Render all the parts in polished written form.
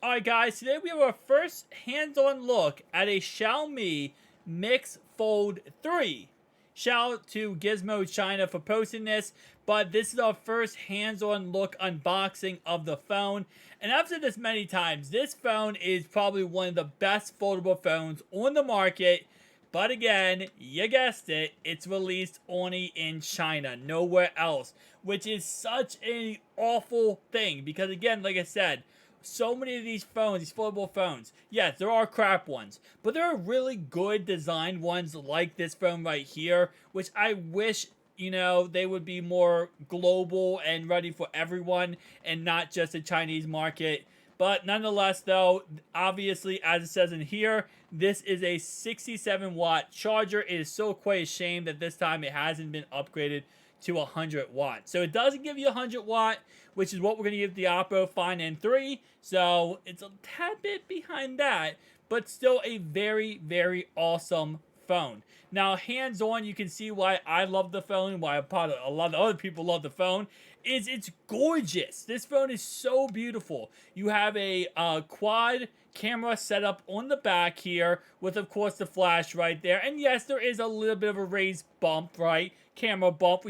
Alright guys, today we have our first hands-on look at a Xiaomi Mix Fold 3. Shout out to Gizmo China for posting this, but this is our first hands-on look unboxing of the phone. And I've said this many times, this phone is probably one of the best foldable phones on the market. But again, you guessed it, it's released only in China, nowhere else. Which is such an awful thing, because again, like I said, so many of these phones, these foldable phones, yes, there are crap ones, but there are really good designed ones like this phone right here, which I wish, they would be more global and ready for everyone and not just the Chinese market. But nonetheless, though, obviously, as it says in here, this is a 67-watt charger. It is so quite a shame that this time it hasn't been upgraded to 100 watts. So it doesn't give you 100 watt, which is what we're going to give the Oppo Find N3. So it's a tad bit behind that, but still a very, very awesome phone. Now, hands-on, you can see why I love the phone, why a lot of other people love the phone, is it's gorgeous. This phone is so beautiful. You have a quad camera set up on the back here with, of course, the flash right there. And yes, there is a little bit of a raised bump, right? Camera bump.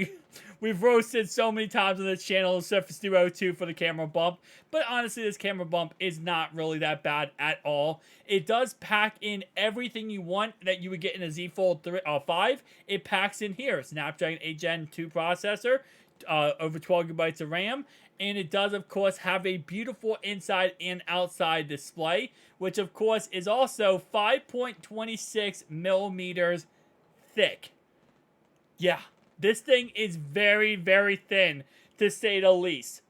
We've roasted so many times on this channel, Surface Duo 2 for the camera bump. But honestly, this camera bump is not really that bad at all. It does pack in everything you want that you would get in a Z Fold 5. It packs in here. Snapdragon 8 Gen 2 processor, over 12 gigabytes of RAM. And it does, of course, have a beautiful inside and outside display, which, of course, is also 5.26 millimeters thick. Yeah, this thing is very, very thin, to say the least.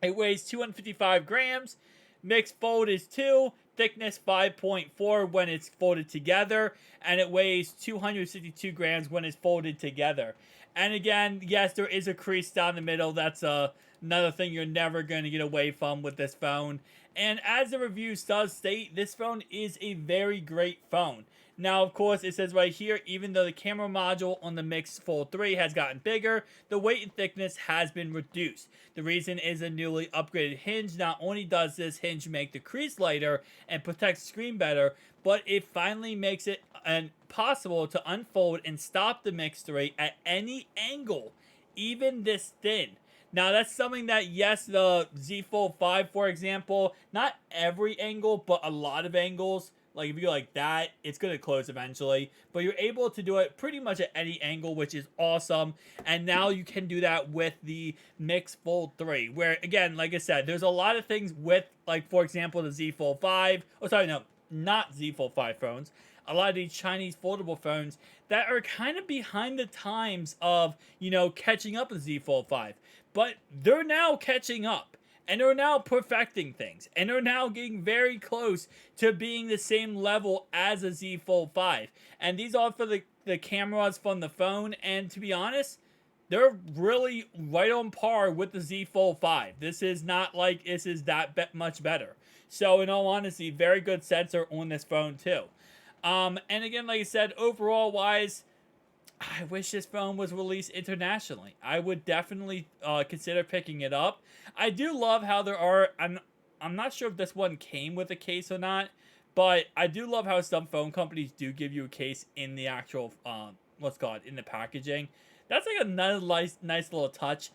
It weighs 255 grams. Mixed fold is 2. Thickness 5.4 when it's folded together. And it weighs 262 grams when it's folded together. And again, yes, there is a crease down the middle. That's another thing you're never going to get away from with this phone. And as the reviews does state, this phone is a very great phone. Now, of course, it says right here, even though the camera module on the Mix Fold 3 has gotten bigger, the weight and thickness has been reduced. The reason is a newly upgraded hinge. Not only does this hinge make the crease lighter and protect the screen better, but it finally makes it possible to unfold and stop the Mix 3 at any angle, even this thin. Now, that's something that, yes, the Z Fold 5, for example, not every angle, but a lot of angles, like if you go like that, it's going to close eventually. But you're able to do it pretty much at any angle, which is awesome. And now you can do that with the Mix Fold 3. Where, again, like I said, there's a lot of things with, like, for example, the Z Fold 5. Oh, sorry, no, not Z Fold 5 phones. A lot of these Chinese foldable phones that are kind of behind the times of, catching up with Z Fold 5. But they're now catching up. And they're now perfecting things. And they're now getting very close to being the same level as a Z Fold 5. And these are for the cameras from the phone. And to be honest, they're really right on par with the Z Fold 5. This is not like this is that much better. So in all honesty, very good sensor on this phone too. And again, like I said, overall wise, I wish this phone was released internationally. I would definitely consider picking it up. I do love how there are, I'm not sure if this one came with a case or not, but I do love how some phone companies do give you a case in the actual, in the packaging. That's like another nice little touch.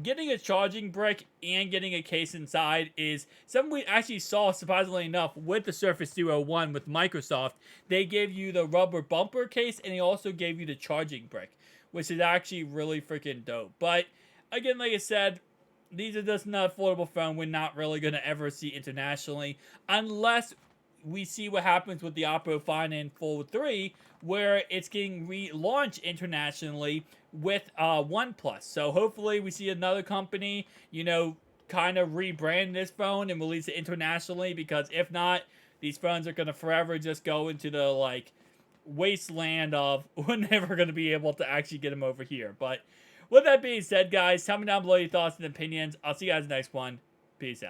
Getting a charging brick and getting a case inside is something we actually saw, surprisingly enough, with the Surface Duo 1 with Microsoft. They gave you the rubber bumper case, and they also gave you the charging brick, which is actually really freaking dope. But, again, like I said, these are just not affordable phone we're not really going to ever see internationally, unless we see what happens with the Oppo Find N4 3, where it's getting relaunched internationally with OnePlus. So hopefully we see another company, kind of rebrand this phone and release it internationally, because if not, these phones are going to forever just go into the, wasteland of we're never going to be able to actually get them over here. But with that being said, guys, tell me down below your thoughts and opinions. I'll see you guys in the next one. Peace out.